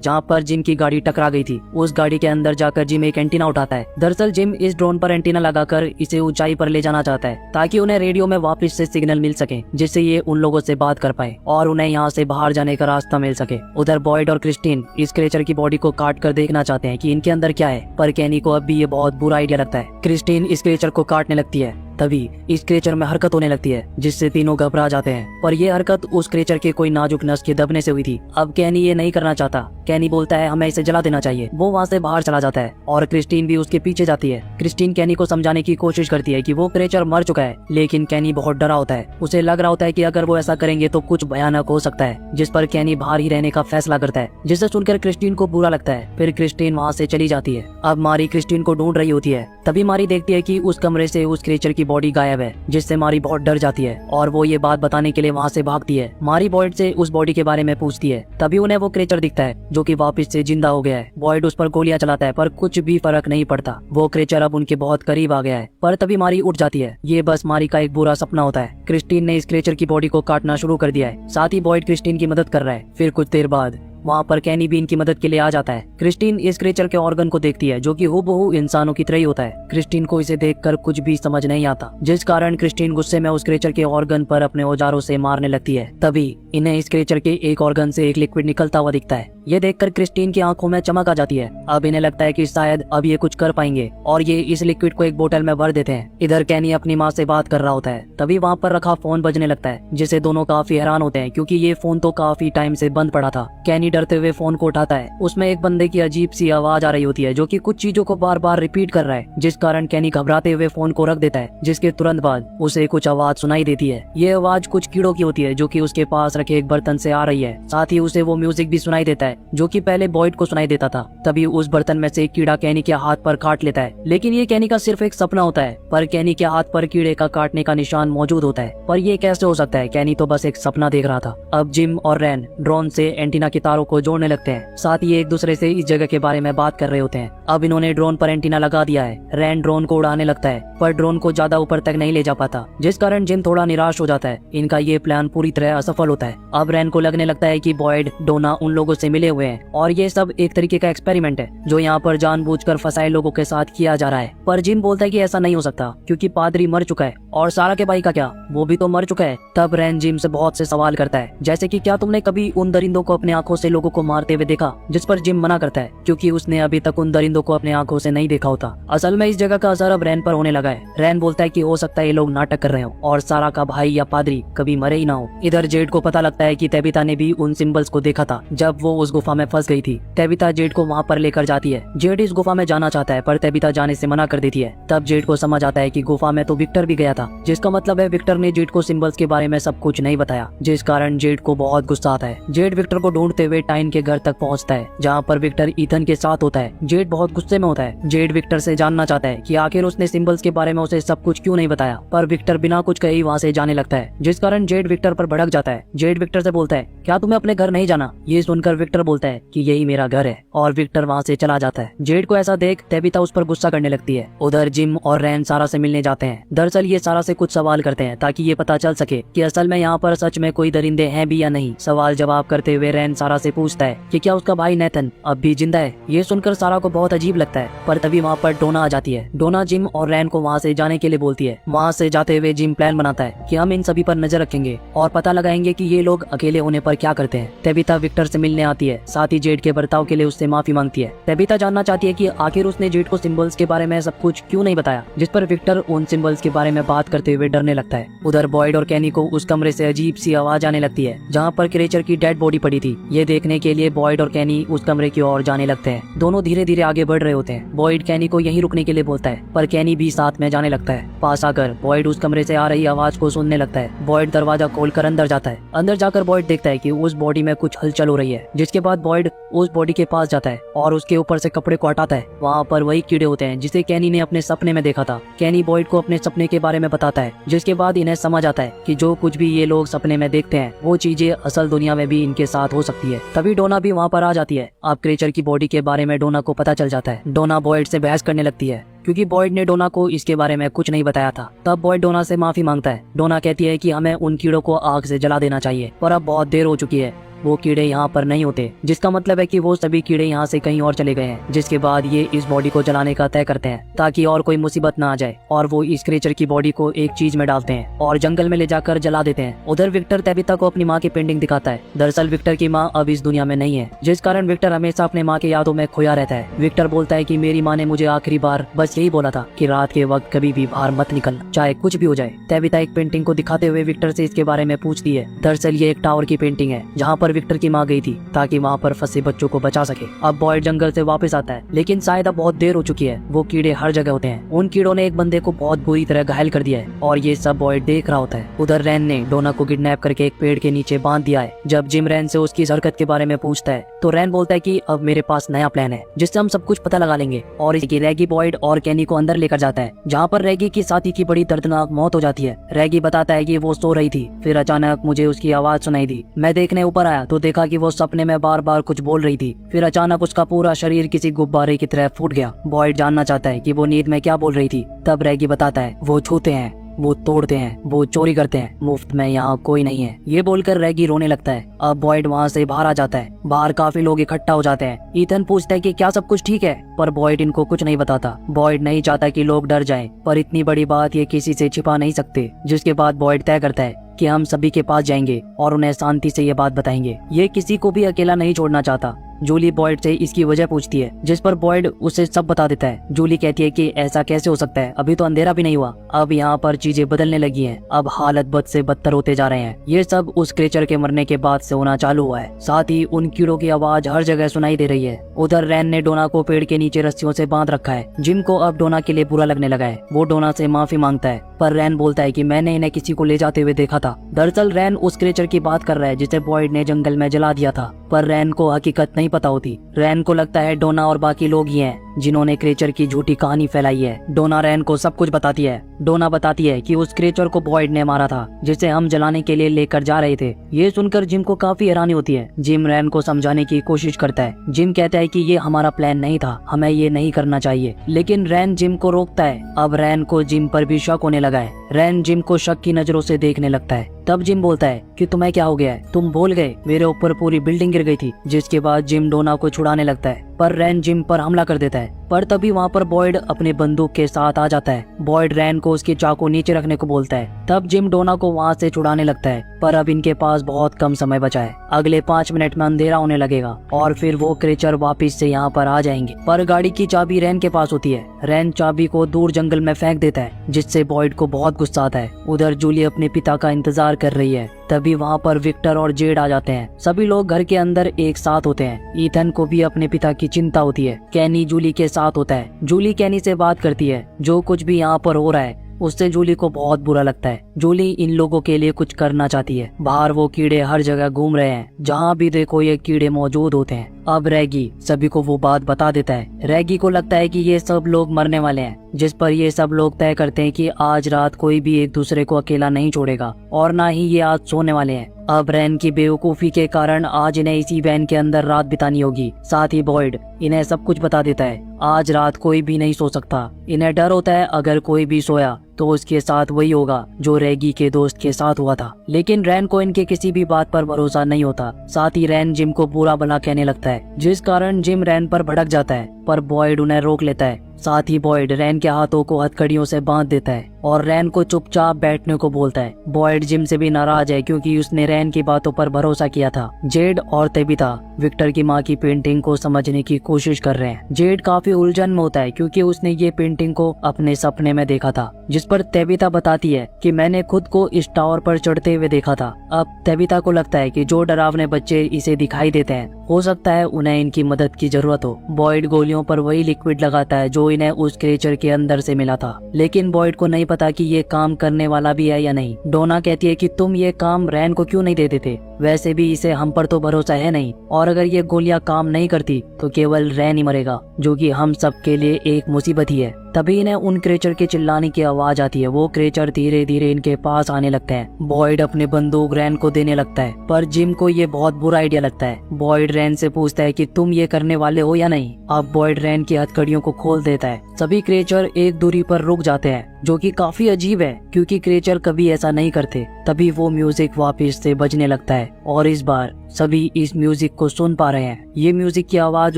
जहाँ पर जिम की गाड़ी टकरा गई थी। उस गाड़ी के अंदर जाकर जिम एक एंटीना उठाता है। दरअसल जिम इस ड्रोन पर एंटीना लगाकर इसे ऊंचाई पर ले जाना चाहता है ताकि उन्हें रेडियो में वापस से सिग्नल मिल सके, जिससे ये उन लोगों से बात कर पाए और उन्हें यहाँ से बाहर जाने का रास्ता मिल सके। उधर बॉयड और क्रिस्टीन इस क्रेचर की बॉडी को काट कर देखना चाहते हैं कि इनके अंदर क्या है, पर कैनी को अब भी ये बहुत बुरा आइडिया लगता है। क्रिस्टीन इस क्रेचर को काटने लगती है, तभी इस क्रेचर में हरकत होने लगती है जिससे तीनों घबरा जाते हैं। पर ये हरकत उस क्रेचर के कोई नाजुक नस के दबने से हुई थी। अब कैनी ये नहीं करना चाहता। कैनी बोलता है हमें इसे जला देना चाहिए। वो वहाँ से बाहर चला जाता है और क्रिस्टीन भी उसके पीछे जाती है। क्रिस्टीन कैनी को समझाने की कोशिश करती है कि वो क्रेचर मर चुका है, लेकिन कैनी बहुत डरा होता है। उसे लग रहा होता है कि अगर वो ऐसा करेंगे तो कुछ भयानक हो सकता है, जिस पर कैनी बाहर ही रहने का फैसला करता है, जिसे सुनकर क्रिस्टीन को बुरा लगता है। फिर क्रिस्टीन वहाँ से चली जाती है। अब मारी क्रिस्टीन को ढूंढ रही होती है, तभी मारी देखती है कि उस कमरे से उस क्रेचर की बॉडी गायब है, जिससे मारी बहुत डर जाती है और वो ये बात बताने के लिए वहाँ से भागती है। मारी बॉयड से उस बॉडी के बारे में पूछती है, तभी उन्हें वो क्रेचर दिखता है जो कि वापस से जिंदा हो गया है। बॉयड उस पर गोलियां चलाता है पर कुछ भी फर्क नहीं पड़ता। वो क्रेचर अब उनके बहुत करीब आ गया है, पर तभी मारी उठ जाती है। ये बस मारी का एक बुरा सपना होता है। क्रिस्टीन ने इस क्रेचर की बॉडी को काटना शुरू कर दिया है, साथ ही बॉयड क्रिस्टीन की मदद कर रहा है। फिर कुछ देर बाद वहाँ पर कैनी भी इनकी मदद के लिए आ जाता है। क्रिस्टीन इस क्रेचर के ऑर्गन को देखती है जो कि हूबहू इंसानों की तरह ही होता है। क्रिस्टीन को इसे देखकर कुछ भी समझ नहीं आता, जिस कारण क्रिस्टीन गुस्से में उस क्रेचर के ऑर्गन पर अपने औजारों से मारने लगती है। तभी इन्हें इस क्रेचर के एक ऑर्गन से एक लिक्विड निकलता हुआ दिखता है। ये देखकर क्रिस्टीन की आंखों में चमक आ जाती है। अब इन्हें लगता है कि शायद अब ये कुछ कर पाएंगे और ये इस लिक्विड को एक बोतल में भर देते हैं। इधर कैनी अपनी माँ से बात कर रहा होता है, तभी वहाँ पर रखा फोन बजने लगता है, जिसे दोनों काफी हैरान होते हैं क्योंकि ये फोन तो काफी टाइम से बंद पड़ा था। कैनी डरते हुए फोन को उठाता है। उसमें एक बंदे की अजीब सी आवाज आ रही होती है जो कि कुछ चीजों को बार बार रिपीट कर रहा है, जिस कारण कैनी घबराते हुए फोन को रख देता है। जिसके तुरंत बाद उसे कुछ आवाज सुनाई देती है। ये आवाज कुछ कीड़ों की होती है जो कि उसके पास रखे एक बर्तन से आ रही है। साथ ही उसे वो म्यूजिक भी सुनाई देता है जो कि पहले बॉयड को सुनाई देता था। तभी उस बर्तन में से एक कीड़ा कैनी के हाथ पर काट लेता है, लेकिन ये कैनी का सिर्फ एक सपना होता है। पर कैनी के हाथ पर कीड़े का काटने का निशान मौजूद होता है। पर ये कैसे हो सकता है? कैनी तो बस एक सपना देख रहा था। अब जिम और रैन ड्रोन से एंटीना की तारों को जोड़ने लगते हैं। साथ ही एक दूसरे से इस जगह के बारे में बात कर रहे होते हैं। अब इन्होंने ड्रोन पर एंटीना लगा दिया है। रैन ड्रोन को उड़ाने लगता है, पर ड्रोन को ज्यादा ऊपर तक नहीं ले जा पाता, जिस कारण जिम थोड़ा निराश हो जाता है। इनका ये प्लान पूरी तरह असफल होता है। अब रैन को लगने लगता है कि बॉयड, डोना उन लोगों से मिले हुए हैं और ये सब एक तरीके का एक्सपेरिमेंट है जो यहाँ पर जानबूझकर फंसाए लोगों के साथ किया जा रहा है। पर जिम बोलता है कि ऐसा नहीं हो सकता क्योंकि पादरी मर चुका है और सारा के भाई का क्या, वो भी तो मर चुका है। तब रैन जिम से बहुत से सवाल करता है, जैसे कि क्या तुमने कभी उन दरिंदों को अपने आंखों से लोगों को मारते हुए देखा? जिस पर जिम मना करता है क्योंकि उसने अभी तक उन दरिंदों को अपने आंखों से नहीं देखा होता। असल में इस जगह का असर अब रैन पर होने लगा है। रैन बोलता है कि हो सकता है ये लोग नाटक कर रहे हो और सारा का भाई या पादरी कभी मरे ही ना हो। इधर जेड को पता लगता है कि तेबिता ने भी उन सिंबल्स को देखा था जब वो उस गुफा में फंस गई थी। तेबिता जेड को वहाँ पर लेकर जाती है। जेड इस गुफा में जाना चाहता है पर तेबिता जाने से मना कर देती है। तब जेड को समझ आता है कि गुफा में तो विक्टर भी गया था, जिसका मतलब है विक्टर ने जेड को सिंबल्स के बारे में सब कुछ नहीं बताया, जिस कारण जेड को बहुत गुस्सा आता है। जेड विक्टर को ढूंढते हुए टाइन के घर तक पहुँचता है जहाँ पर विक्टर ईथन के साथ होता है। जेड बहुत गुस्से में होता है। जेड विक्टर से जानना चाहता है कि आखिर उसने सिंबल्स के बारे में उसे सब कुछ क्यों नहीं बताया, पर विक्टर बिना कुछ कहे वहाँ से जाने लगता है, जिस कारण जेड विक्टर पर भड़क जाता है। जेड विक्टर से बोलता है क्या तुम्हें अपने घर नहीं जाना? ये सुनकर विक्टर बोलता है कि यही मेरा घर है और विक्टर वहाँ से चला जाता है। जेड को ऐसा देख तेबिता उस पर गुस्सा करने लगती है। उधर जिम और रैन सारा से मिलने जाते हैं। दरअसल ये सारा से कुछ सवाल करते हैं ताकि ये पता चल सके कि असल में यहाँ पर सच में कोई दरिंदे हैं भी या नहीं। सवाल जवाब करते हुए रैन सारा से पूछता है कि क्या उसका भाई नेथन अब भी जिंदा है। ये सुनकर सारा को बहुत अजीब लगता है, पर तभी वहाँ पर डोना आ जाती है। डोना जिम और रैन को वहाँ से जाने के लिए बोलती है। वहाँ से जाते हुए जिम प्लान बनाता है कि हम इन सभी पर नजर रखेंगे और पता लगाएंगे कि ये लोग अकेले होने पर क्या करते हैं। तेबिता विक्टर से मिलने आती है, साथ ही जेड के बर्ताव के लिए उससे माफी मांगती है। तेबिता जानना चाहती है कि आखिर उसने जेड को सिंबल्स के बारे में सब कुछ क्यों नहीं बताया, जिस पर विक्टर उन सिंबल्स के बारे में बात करते हुए डरने लगता है। उधर बॉयड और कैनी को उस कमरे से अजीब सी आवाज आने लगती है जहाँ पर क्रेचर की डेड बॉडी पड़ी थी। ये देखने के लिए बॉयड और कैनी उस कमरे की ओर जाने लगते हैं। दोनों धीरे धीरे आगे बढ़ रहे होते हैं। बॉयड कैनी को यहीं रुकने के लिए बोलता है, पर कैनी भी साथ में जाने लगता है। पास आकर बॉयड उस कमरे से आ रही आवाज को सुनने लगता है। बॉयड दरवाजा खोलकर अंदर जाता है। अंदर जाकर बॉयड देखता है कि उस बॉडी में कुछ हलचल हो रही है, जिसके बाद बॉयड उस बॉडी के पास जाता है और उसके ऊपर से कपड़े को हटाता है। वहाँ पर वही कीड़े होते हैं जिसे कैनी ने अपने सपने में देखा था। कैनी बॉयड को अपने सपने के बारे में बताता है, जिसके बाद इन्हें समझ आता है कि जो कुछ भी ये लोग सपने में देखते हैं वो चीजें असल दुनिया में भी इनके साथ हो सकती है। तभी डोना भी वहाँ पर आ जाती है। अब क्रेचर की बॉडी के बारे में डोना को पता चल जाता है। डोना बॉयड से बहस करने लगती है क्योंकि बॉयड ने डोना को इसके बारे में कुछ नहीं बताया था। तब बॉयड डोना से माफी मांगता है। डोना कहती है कि हमें उन कीड़ों को आग से जला देना चाहिए, पर अब बहुत देर हो चुकी है वो कीड़े यहाँ पर नहीं होते, जिसका मतलब है कि वो सभी कीड़े यहाँ से कहीं और चले गए हैं। जिसके बाद ये इस बॉडी को जलाने का तय करते हैं ताकि और कोई मुसीबत ना आ जाए, और वो इस क्रिएचर की बॉडी को एक चीज में डालते हैं और जंगल में ले जाकर जला देते हैं। उधर विक्टर तेबिता को अपनी माँ की पेंटिंग दिखाता है। दरअसल विक्टर की माँ अब इस दुनिया में नहीं है, जिस कारण विक्टर हमेशा अपने माँ की यादों में खोया रहता है। विक्टर बोलता है कि मेरी माँ ने मुझे आखिरी बार बस यही बोला था कि रात के वक्त कभी भी बाहर मत निकलना, चाहे कुछ भी हो जाए। तेबिता एक पेंटिंग को दिखाते हुए विक्टर से इसके बारे में पूछती है। दरअसल ये एक टावर की पेंटिंग है जहाँ पर विक्टर की माँ गई थी ताकि वहाँ पर फंसे बच्चों को बचा सके। अब बॉयड जंगल से वापस आता है, लेकिन शायद अब बहुत देर हो चुकी है। वो कीड़े हर जगह होते हैं। उन कीड़ों ने एक बंदे को बहुत बुरी तरह घायल कर दिया है और ये सब बॉयड देख रहा होता है। उधर रैन ने डोना को किडनैप करके एक पेड़ के नीचे बांध दिया है। जब जिम रैन से उसकी हरकत के बारे में पूछता है तो रैन बोलता है कि अब मेरे पास नया प्लान है जिससे हम सब कुछ पता लगा लेंगे, और इसकी रैगी बॉयड और कैनी को अंदर लेकर जाता है जहाँ पर रैगी की साथी की बड़ी दर्दनाक मौत हो जाती है। रैगी बताता है कि वो सो रही थी, फिर अचानक मुझे उसकी आवाज सुनाई दी। मैं देखने ऊपर आया तो देखा कि वो सपने में बार बार कुछ बोल रही थी। फिर अचानक उसका पूरा शरीर किसी गुब्बारे की तरह फूट गया। बॉयड जानना चाहता है कि वो नींद में क्या बोल रही थी। तब रैगी बताता है वो छूते हैं, वो तोड़ते हैं, वो चोरी करते हैं, मुफ्त में यहाँ कोई नहीं है। ये बोलकर रैगी रोने लगता है। अब बॉयड वहाँ से बाहर आ जाता है। बाहर काफी लोग इकट्ठा हो जाते हैं। ईथन पूछता है कि क्या सब कुछ ठीक है, पर बॉयड इनको कुछ नहीं बताता। बॉयड नहीं चाहता कि लोग डर जाएं, पर इतनी बड़ी बात ये किसी से छिपा नहीं सकते। जिसके बाद बॉयड तय करता है कि हम सभी के पास जाएंगे और उन्हें शांति से ये बात बताएंगे। ये किसी को भी अकेला नहीं छोड़ना चाहता। जूली बॉयड से इसकी वजह पूछती है, जिस पर बॉयड उसे सब बता देता है। जूली कहती है कि ऐसा कैसे हो सकता है, अभी तो अंधेरा भी नहीं हुआ। अब यहाँ पर चीजें बदलने लगी हैं। अब हालत बद से बदतर होते जा रहे हैं। ये सब उस क्रिएचर के मरने के बाद से होना चालू हुआ है। साथ ही उन कीड़ों की आवाज हर जगह सुनाई दे रही है। उधर रैन ने डोना को पेड़ के नीचे रस्सियों से बांध रखा है। जिम को अब डोना के लिए बुरा लगने लगा है। वो डोना से माफी मांगता है, पर रैन बोलता है कि मैंने इन्हें किसी को ले जाते हुए देखा था। दरअसल रैन उस क्रिएचर की बात कर रहा है जिसे बॉयड ने जंगल में जला दिया था, पर रैन को हकीकत नहीं पता होती। रैन को लगता है डोना और बाकी लोग ही हैं जिन्होंने क्रिएचर की झूठी कहानी फैलाई है। डोना रैन को सब कुछ बताती है। डोना बताती है कि उस क्रिएचर को बॉयड ने मारा था जिसे हम जलाने के लिए लेकर जा रहे थे। ये सुनकर जिम को काफी हैरानी होती है। जिम रैन को समझाने की कोशिश करता है। जिम कहता है कि ये हमारा प्लान नहीं था, हमें ये नहीं करना चाहिए, लेकिन रैन जिम को रोकता है। अब रैन को जिम पर भी शक होने लगा है। रैन जिम को शक की नजरों से देखने लगता है। तब जिम बोलता है कि तुम्हें क्या हो गया है, तुम भूल गए मेरे ऊपर पूरी बिल्डिंग गिर गई थी। जिसके बाद जिम डोना को छुड़ाने लगता है, पर रैन जिम पर हमला कर देता है। पर तभी वहाँ पर बॉयड अपने बंदूक के साथ आ जाता है। बॉयड रैन को उसकी चाकू नीचे रखने को बोलता है। तब जिम डोना को वहाँ से छुड़ाने लगता है, पर अब इनके पास बहुत कम समय बचा है। अगले 5 मिनट में अंधेरा होने लगेगा और फिर वो क्रिएचर वापिस से यहाँ पर आ जाएंगे। पर गाड़ी की चाबी रैन के पास होती है। रैन चाबी को दूर जंगल में फेंक देता है, जिससे बॉयड को बहुत गुस्सा आता है। उधर जूली अपने पिता का इंतजार कर रही है। तभी वहाँ पर विक्टर और जेड आ जाते हैं। सभी लोग घर के अंदर एक साथ होते हैं। ईथन को भी अपने पिता की चिंता होती है। कैनी जूली के साथ होता है। जूली कैनी से बात करती है। जो कुछ भी यहाँ पर हो रहा है उससे जूली को बहुत बुरा लगता है। जूली इन लोगों के लिए कुछ करना चाहती है। बाहर वो कीड़े हर जगह घूम रहे हैं, जहाँ भी देखो ये कीड़े मौजूद होते हैं। अब रैगी सभी को वो बात बता देता है। रैगी को लगता है कि ये सब लोग मरने वाले हैं, जिस पर ये सब लोग तय करते हैं कि आज रात कोई भी एक दूसरे को अकेला नहीं छोड़ेगा और ना ही ये आज सोने वाले हैं। अब रैन की बेवकूफी के कारण आज इन्हें इसी वैन के अंदर रात बितानी होगी। साथ ही बॉयड इन्हें सब कुछ बता देता है। आज रात कोई भी नहीं सो सकता। इन्हें डर होता है अगर कोई भी सोया तो उसके साथ वही होगा जो रैगी के दोस्त के साथ हुआ था। लेकिन रैन को इनके किसी भी बात पर भरोसा नहीं होता। साथ ही रैन जिम को बुरा भला कहने लगता है, जिस कारण जिम रैन पर भड़क जाता है, पर बॉयड उन्हें रोक लेता है। साथ ही बॉयड रैन के हाथों को हथकड़ियों से बांध देता है और रैन को चुपचाप बैठने को बोलता है। बॉयड जिम से भी नाराज है क्योंकि उसने रैन की बातों पर भरोसा किया था। जेड और तेबिता विक्टर की माँ की पेंटिंग को समझने की कोशिश कर रहे हैं। जेड काफी उलझन में होता है क्योंकि उसने ये पेंटिंग को अपने सपने में देखा था, जिस पर तेबिता बताती है कि मैंने खुद को इस टावर पर चढ़ते हुए देखा था। अब तेबिता को लगता है कि जो डरावने बच्चे इसे दिखाई देते हैं हो सकता है उन्हें इनकी मदद की जरूरत हो। बॉयड गोलियों पर वही लिक्विड लगाता है जो इन्हें उस क्रिएचर के अंदर से मिला था, लेकिन बॉयड को नहीं पता कि ये काम करने वाला भी है या नहीं। डोना कहती है कि तुम ये काम रैन को क्यों नहीं दे देते, वैसे भी इसे हम पर तो भरोसा है नहीं, और अगर ये गोलियां काम नहीं करती तो केवल रैन ही मरेगा, जो कि हम सब के लिए एक मुसीबत ही है। तभी इन्हें उन क्रिएचर के चिल्लाने की आवाज आती है। वो क्रिएचर धीरे धीरे इनके पास आने लगते हैं। बॉयड अपने बंदूक रैन को देने लगता है, पर जिम को ये बहुत बुरा आइडिया लगता है। बॉयड रैन से पूछता है कि तुम ये करने वाले हो या नहीं। अब बॉयड रैन की हथकड़ियों को खोल देता है। सभी क्रिएचर एक दूरी पर रुक जाते हैं जो कि काफी अजीब है क्योंकि क्रिएचर कभी ऐसा नहीं करते। तभी वो म्यूजिक वापस से बजने लगता है और इस बार सभी इस म्यूजिक को सुन पा रहे हैं। ये म्यूजिक की आवाज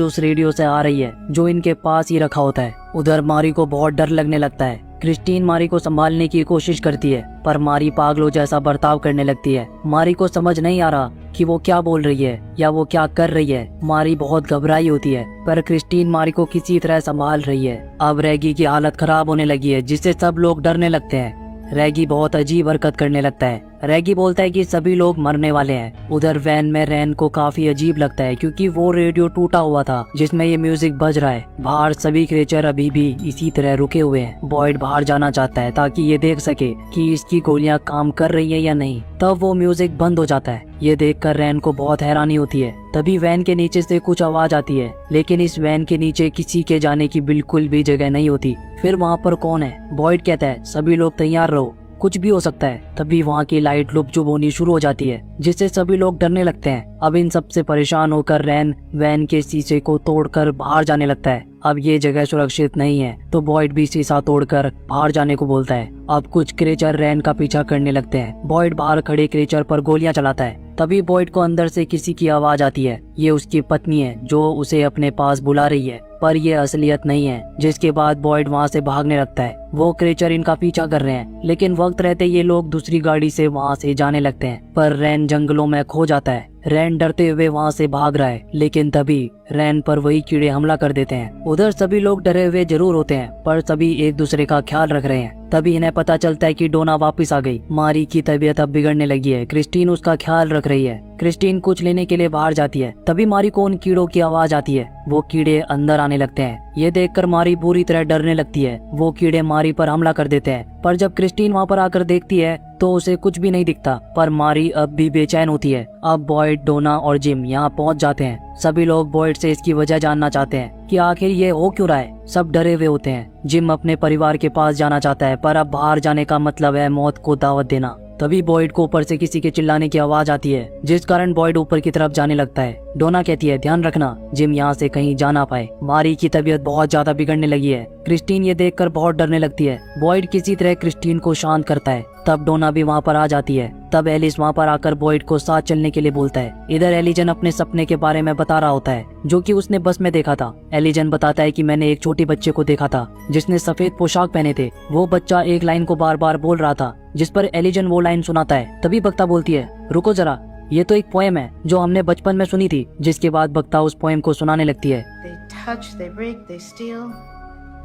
उस रेडियो से आ रही है जो इनके पास ही रखा होता है। उधर मारी को बहुत डर लगने लगता है। क्रिस्टीन मारी को संभालने की कोशिश करती है पर मारी पागलों जैसा बर्ताव करने लगती है। मारी को समझ नहीं आ रहा कि वो क्या बोल रही है या वो क्या कर रही है। मारी बहुत घबराई होती है पर क्रिस्टीन मारी को किसी तरह संभाल रही है। अब रैगी की हालत खराब होने लगी है जिससे सब लोग डरने लगते हैं। रैगी बहुत अजीब हरकत करने लगता है। रैगी बोलता है कि सभी लोग मरने वाले हैं। उधर वैन में रैन को काफी अजीब लगता है क्योंकि वो रेडियो टूटा हुआ था जिसमें ये म्यूजिक बज रहा है। बाहर सभी क्रिएचर अभी भी इसी तरह रुके हुए हैं। बॉयड बाहर जाना चाहता है ताकि ये देख सके कि इसकी गोलियां काम कर रही है या नहीं। तब वो म्यूजिक बंद हो जाता है। ये देखकर रैन को बहुत हैरानी होती है। तभी वैन के नीचे से कुछ आवाज आती है लेकिन इस वैन के नीचे किसी के जाने की बिल्कुल भी जगह नहीं होती। फिर वहाँ पर कौन है? बॉयड कहता है सभी लोग तैयार रहो, कुछ भी हो सकता है। तभी वहाँ की लाइट लुपचुप होनी शुरू हो जाती है जिससे सभी लोग डरने लगते हैं। अब इन सब से परेशान होकर रैन वैन के शीशे को तोड़कर बाहर जाने लगता है। अब ये जगह सुरक्षित नहीं है तो बॉयड भी शीशा तोड़कर बाहर जाने को बोलता है। अब कुछ क्रिएचर रैन का पीछा करने लगते हैं। बॉयड बाहर खड़े क्रिएचर पर गोलियां चलाता है। तभी बॉयड को अंदर से किसी की आवाज आती है। ये उसकी पत्नी है जो उसे अपने पास बुला रही है पर ये असलियत नहीं है। जिसके बाद बॉयड वहाँ से भागने लगता है। वो क्रिएचर इनका पीछा कर रहे हैं लेकिन वक्त रहते ये लोग दूसरी गाड़ी से वहाँ से जाने लगते हैं पर रैन जंगलों में खो जाता है। रैन डरते हुए वहाँ से भाग रहा है लेकिन तभी रैन पर वही कीड़े हमला कर देते हैं। उधर सभी लोग डरे हुए जरूर होते हैं पर सभी एक दूसरे का ख्याल रख रहे हैं। तभी इन्हें पता चलता है कि डोना वापस आ गई। मारी की तबीयत अब बिगड़ने लगी है। क्रिस्टीन उसका ख्याल रख रही है। क्रिस्टीन कुछ लेने के लिए बाहर जाती है। तभी मारी को उन कीड़ों की आवाज आती है। वो कीड़े अंदर आने लगते हैं। ये देखकर मारी बुरी तरह डरने लगती है। वो कीड़े मारी पर हमला कर देते हैं पर जब क्रिस्टीन वहाँ पर आकर देखती है तो उसे कुछ भी नहीं दिखता पर मारी अब भी बेचैन होती है। अब बॉयड, डोना और जिम यहाँ पहुँच जाते हैं। सभी लोग बॉयड से इसकी वजह जानना चाहते हैं कि आखिर ये हो क्यों रहा है। सब डरे हुए होते हैं। जिम अपने परिवार के पास जाना चाहता है पर अब बाहर जाने का मतलब है मौत को दावत देना। तभी बॉयड को ऊपर से किसी के चिल्लाने की आवाज आती है जिस कारण बॉयड ऊपर की तरफ जाने लगता है। डोना कहती है ध्यान रखना जिम यहाँ से कहीं जा ना पाए। मारी की तबीयत बहुत ज्यादा बिगड़ने लगी है। क्रिस्टीन ये देखकर बहुत डरने लगती है। बॉयड किसी तरह क्रिस्टीन को शांत करता है। तब डोना भी वहाँ पर आ जाती है। तब एलिस वहाँ पर आकर बॉयड को साथ चलने के लिए बोलता है। इधर एलिजन अपने सपने के बारे में बता रहा होता है जो कि उसने बस में देखा था। एलिजन बताता है कि मैंने एक छोटे बच्चे को देखा था जिसने सफेद पोशाक पहने थे। वो बच्चा एक लाइन को बार बार बोल रहा था जिस पर एलिजन वो लाइन सुनाता है। तभी बक्ता बोलती है रुको जरा, ये तो एक पोएम है जो हमने बचपन में सुनी थी। जिसके बाद बक्ता उस पोएम को सुनाने लगती है। They touch, they break, they steal.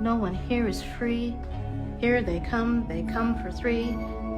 No one here is free. Here they come for three.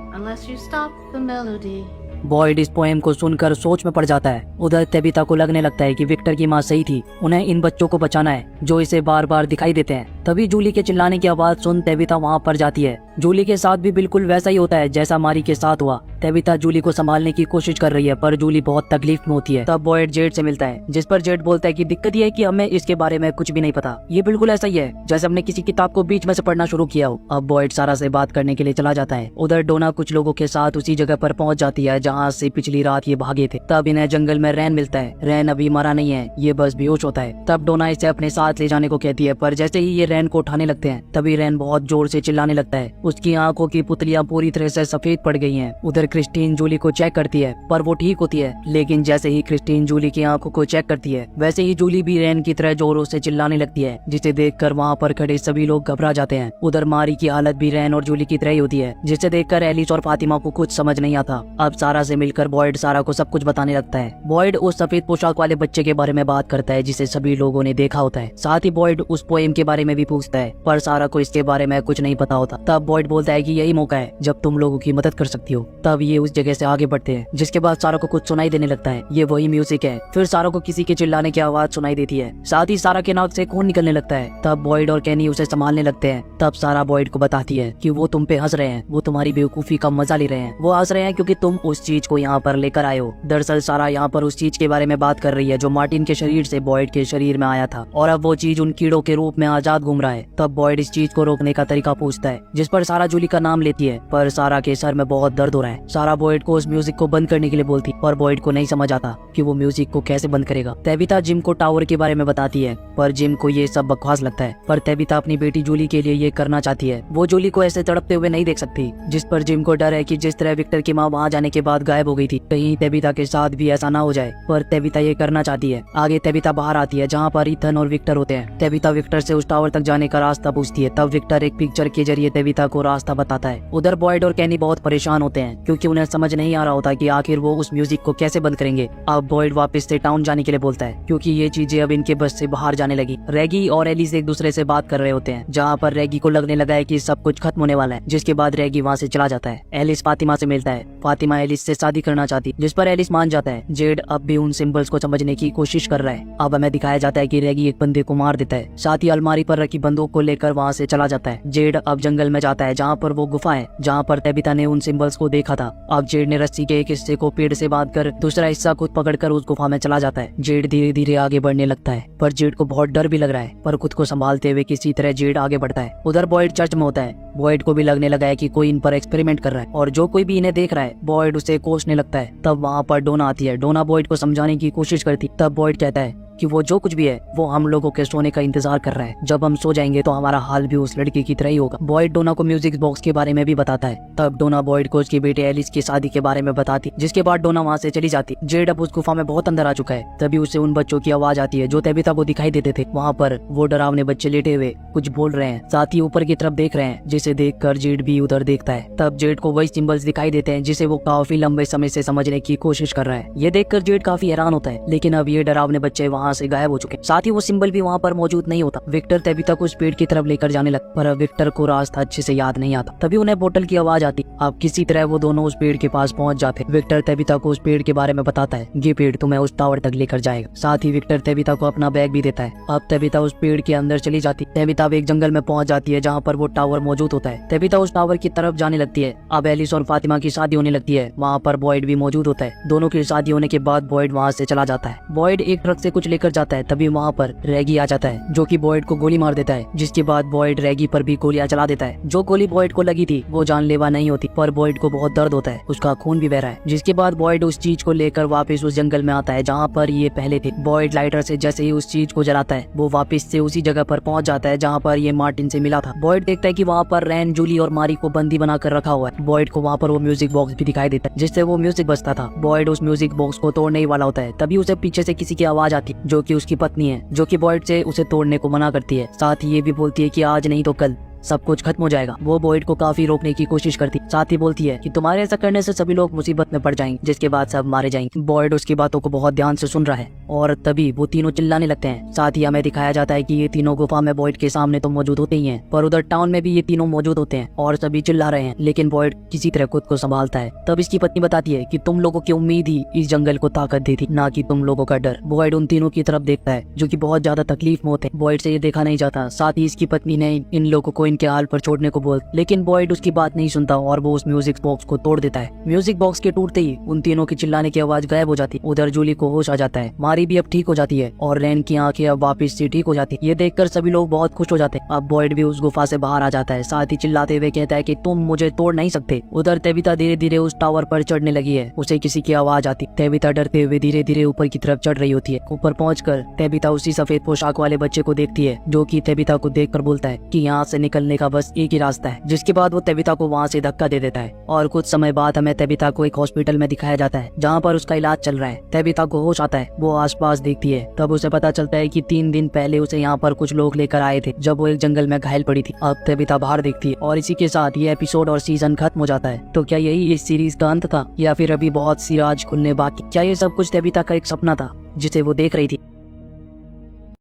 Unless you stop the melody. Boyd इस पोएम को सुनकर सोच में पड़ जाता है। उधर तेबिता को लगने लगता है कि विक्टर की माँ सही थी, उन्हें इन बच्चों को बचाना है जो इसे बार बार दिखाई देते हैं। तभी जूली के चिल्लाने की आवाज सुन तेबिता वहाँ पर जाती है। जूली के साथ भी बिल्कुल वैसा ही होता है जैसा मारी के साथ हुआ। तेबिता जूली को संभालने की कोशिश कर रही है पर जूली बहुत तकलीफ में होती है। तब बॉयड जेड से मिलता है जिस पर जेड बोलता है कि दिक्कत ये है कि हमें इसके बारे में कुछ भी नहीं पता। ये बिल्कुल ऐसा ही है जैसे हमने किसी किताब को बीच में से पढ़ना शुरू किया हो। अब बॉयड सारा से बात करने के लिए चला जाता है। उधर डोना कुछ लोगों के साथ उसी जगह पर पहुंच जाती है जहाँ से पिछली रात ये भागे थे। तब इन्हें जंगल में रैन मिलता है। रैन अभी मरा नहीं है, ये बस बेहोश होता है। तब डोना इसे अपने साथ ले जाने को कहती है पर जैसे ही ये रैन को उठाने लगते हैं तभी रैन बहुत जोर से चिल्लाने लगता है। उसकी आंखों की पुतलियां पूरी तरह से सफेद पड़ गई हैं। उधर क्रिस्टीन जूली को चेक करती है पर वो ठीक होती है। लेकिन जैसे ही क्रिस्टीन जूली की आंखों को चेक करती है वैसे ही जूली भी रैन की तरह जोरों से चिल्लाने लगती है जिसे देखकर वहाँ पर खड़े सभी लोग घबरा जाते हैं। उधर मारी की हालत भी रैन और जूली की तरह ही होती है जिसे देखकर एलिस और फातिमा को कुछ समझ नहीं आता। अब सारा से मिलकर बॉयड सारा को सब कुछ बताने लगता है। बॉयड उस सफेद पोशाक वाले बच्चे के बारे में बात करता है जिसे सभी लोगों ने देखा होता है। साथ ही बॉयड उस पोएम के बारे में भी पूछता है पर सारा को इसके बारे में कुछ नहीं पता होता। तब बॉयड बोलता है कि यही मौका है जब तुम लोगों की मदद कर सकती हो। तब ये उस जगह से आगे बढ़ते हैं जिसके बाद सारा को कुछ सुनाई देने लगता है। ये वही म्यूजिक है। फिर सारा को किसी के चिल्लाने की आवाज सुनाई देती है। साथ ही सारा के नाक से खून निकलने लगता है। तब बॉयड और कैनी उसे संभालने लगते हैं। तब सारा बॉयड को बताती है कि वो तुम पे हंस रहे हैं, वो तुम्हारी बेवकूफी का मजा ले रहे हैं। वो हंस रहे हैं क्योंकि तुम उस चीज को यहाँ पर लेकर आए हो। दरअसल सारा यहाँ पर उस चीज के बारे में बात कर रही है जो मार्टिन के शरीर से बॉयड के शरीर में आया था और अब वो चीज उन कीड़ों के रूप में आजाद घूम रहा है। तब बॉयड इस चीज को रोकने का तरीका पूछता है जिस पर सारा जूली का नाम लेती है पर सारा के सर में बहुत दर्द हो रहा है। सारा बॉयड को उस म्यूजिक को बंद करने के लिए बोलती और बॉयड को नहीं समझ आता कि वो म्यूजिक को कैसे बंद करेगा। तेबिता जिम को टावर के बारे में बताती है पर जिम को ये सब बकवास लगता है। पर तेबिता अपनी बेटी जूली के लिए ये करना चाहती है। वो जूली को ऐसे तड़पते हुए नहीं देख सकती, जिस पर जिम को डर है कि जिस तरह विक्टर की माँ वहाँ जाने के बाद गायब हो गई थी, कहीं तेबिता के साथ भी ऐसा ना हो जाए। पर तेबिता ये करना चाहती है। आगे तेबिता बाहर आती है जहाँ पर इथन और विक्टर होते हैं। तेबिता विक्टर से उस टावर तक जाने का रास्ता पूछती है। तब विक्टर एक पिक्चर के जरिए तेबिता को रास्ता बताता है। उधर बॉयड और कैनी बहुत परेशान होते हैं क्योंकि उन्हें समझ नहीं आ रहा होता कि आखिर वो उस म्यूजिक को कैसे बंद करेंगे। अब बॉयड वापस से टाउन जाने के लिए बोलता है क्योंकि ये चीजें अब इनके बस से बाहर जाने लगी। रेगी और एलिस एक दूसरे से बात कर रहे होते हैं जहाँ पर रेगी को लगने लगा है कि सब कुछ खत्म होने वाला है, जिसके बाद रेगी वहाँ से चला जाता है। एलिस फातिमा से मिलता है। फातिमा एलिस से शादी करना चाहती, जिस पर एलिस मान जाता है। जेड अब भी उन सिंबल्स को समझने की कोशिश कर रहा है। अब हमें दिखाया जाता है कि रेगी एक बंदे को मार देता है, साथ ही अलमारी पर रखी बंदूक को लेकर वहाँ से चला जाता है। जेड अब जंगल में जाता है जहाँ पर वो गुफा है जहाँ पर तेबिता ने उन सिंबल्स को देखा था। अब जेड ने रस्सी के एक हिस्से को पेड़ से बांधकर दूसरा हिस्सा खुद पकड़कर उस गुफा में चला जाता है। जेड धीरे धीरे आगे बढ़ने लगता है, पर जेड को बहुत डर भी लग रहा है, पर खुद को संभालते हुए किसी तरह जेड आगे बढ़ता है। उधर बॉयड चर्च में होता है। बॉयड को भी लगने लगा है कि कोई इन पर एक्सपेरिमेंट कर रहा है और जो कोई भी इन्हें देख रहा है बॉयड उसे कोसने लगता है। तब वहाँ पर डोना आती है। डोना बॉयड को समझाने की कोशिश करती। तब बॉयड कहता है कि वो जो कुछ भी है वो हम लोगों के सोने का इंतजार कर रहा है। जब हम सो जाएंगे तो हमारा हाल भी उस लड़की की तरह ही होगा। बॉयड डोना को म्यूजिक बॉक्स के बारे में भी बताता है। तब डोना बॉयड को उसकी बेटे एलिस की शादी के बारे में बताती, जिसके बाद डोना वहाँ से चली जाती। जेड अब उस गुफा में बहुत अंदर आ चुका है। तभी उसे उन बच्चों की आवाज आती है जो तेबिता को दिखाई देते थे। वहाँ पर वो डरावने बच्चे लेटे हुए कुछ बोल रहे हैं, साथ ही ऊपर की तरफ देख रहे हैं, जिसे देख कर जेड भी उधर देखता है। तब जेड को वही सिंबल्स दिखाई देते हैं जिसे वो काफी लंबे समय से समझने की कोशिश कर रहा है। ये देखकर जेड काफी हैरान होता है, लेकिन अब ये डरावने बच्चे वहाँ से गायब हो चुके। साथ ही वो सिंबल भी वहाँ पर मौजूद नहीं होता। विक्टर तेबिता को उस पेड़ की तरफ लेकर जाने लगा, पर विक्टर को रास्ता अच्छे से याद नहीं आता। तभी उन्हें बोतल की आवाज आती। अब किसी तरह वो दोनों उस पेड़ के पास पहुंच जाते। विक्टर तेबिता को उस पेड़ के बारे में बताता है। ये पेड़ तुम्हें उस टावर तक लेकर जाएगा। साथ ही विक्टर तेबिता को अपना बैग भी देता है। अब तेबिता उस पेड़ के अंदर चली जाती। तेबिता एक जंगल में पहुंच जाती है जहाँ पर वो टावर मौजूद होता है। तेबिता उस टावर की तरफ जाने लगती है। अब एलिस और फातिमा की शादी होने लगती है। वहाँ पर बॉयड भी मौजूद होता है। दोनों की शादी होने के बाद बॉयड वहाँ से चला जाता है। बॉयड एक ट्रक से कुछ लेकर जाता है। तभी वहाँ पर रेगी आ जाता है जो कि बॉयड को गोली मार देता है, जिसके बाद बॉयड रेगी पर भी गोलियां चला देता है। जो गोली बॉयड को लगी थी वो जानलेवा नहीं होती, पर बॉयड को बहुत दर्द होता है, उसका खून भी बह रहा है। जिसके बाद बॉयड उस चीज को लेकर वापस उस जंगल में आता है जहाँ पर ये पहले थे। बॉयड लाइटर से जैसे ही उस चीज को जलाता है वो वापस से उसी जगह पर पहुंच जाता है जहाँ पर ये मार्टिन से मिला था। बॉयड देखता है कि वहाँ पर रैन, जूली और मारी को बंदी बनाकर रखा हुआ है। बॉयड को वहाँ पर वो म्यूजिक बॉक्स भी दिखाई देता है जिससे वो म्यूजिक बजता था। बॉयड उस म्यूजिक बॉक्स को तोड़ने ही वाला होता है। तभी उसे पीछे से किसी की आवाज आती जो कि उसकी पत्नी है, जो कि बॉयड से उसे तोड़ने को मना करती है। साथ ही ये भी बोलती है कि आज नहीं तो कल सब कुछ खत्म हो जाएगा। वो बॉयड को काफी रोकने की कोशिश करती, साथ ही बोलती है कि तुम्हारे ऐसा करने से सभी लोग मुसीबत में पड़ जाएंगे, जिसके बाद सब मारे जाएंगे। बॉयड उसकी बातों को बहुत ध्यान से सुन रहा है और तभी वो तीनों चिल्लाने लगते हैं। साथ ही हमें दिखाया जाता है कि ये तीनों गुफा में बॉयड के सामने तो मौजूद होते ही हैं, पर उधर टाउन में भी ये तीनों मौजूद होते हैं और सभी चिल्ला रहे हैं, लेकिन बॉयड किसी तरह खुद को संभालता है। तब इसकी पत्नी बताती है कि तुम लोगों की उम्मीद ही इस जंगल को ताकत दी थी, ना कि तुम लोगों का डर। बॉयड उन तीनों की तरफ देखता है जो कि बहुत ज्यादा तकलीफ में होते हैं। बॉयड से ये देखा नहीं जाता। साथ ही इसकी पत्नी ने इन लोगों को इनके हाल पर छोड़ने को बोल, लेकिन बॉयड उसकी बात नहीं सुनता और वो उस म्यूजिक बॉक्स को तोड़ देता है। म्यूजिक बॉक्स के टूटते ही उन तीनों की चिल्लाने की आवाज गायब हो जाती। उधर जूली को होश आ जाता है। मारी भी अब ठीक हो जाती है और रैन की आंखें अब वापस से ठीक हो जाती। ये देखकर सभी लोग बहुत खुश हो जाते। अब बॉयड भी उस गुफा से बाहर आ जाता है, साथ ही चिल्लाते हुए कहता है कि तुम मुझे तोड़ नहीं सकते। उधर तेबिता धीरे धीरे उस टावर पर चढ़ने लगी है। उसे किसी की आवाज आती। तेबिता डरते हुए धीरे धीरे ऊपर की तरफ चढ़ रही होती है। ऊपर पहुंचकर तेबिता उसी सफेद पोशाक वाले बच्चे को देखती है जो कि तेबिता को देखकर बोलता है कि यहाँ से निकलने का बस एक ही रास्ता है। जिसके बाद वो तेबिता को वहाँ से धक्का दे देता है और कुछ समय बाद हमें तेबिता को एक हॉस्पिटल में दिखाया जाता है जहाँ पर उसका इलाज चल रहा है। तेबिता को होश आता है। वो आसपास देखती है। तब उसे पता चलता है कि 3 दिन पहले उसे यहाँ पर कुछ लोग लेकर आए थे जब वो एक जंगल में घायल पड़ी थी। अब तेबिता बाहर देखती है और इसी के साथ ये एपिसोड और सीजन खत्म हो जाता है। तो क्या यही इस सीरीज का अंत था या फिर अभी बहुत सी राज खुलने बाकी? क्या ये सब कुछ तेबिता का एक सपना था जिसे वो देख रही थी?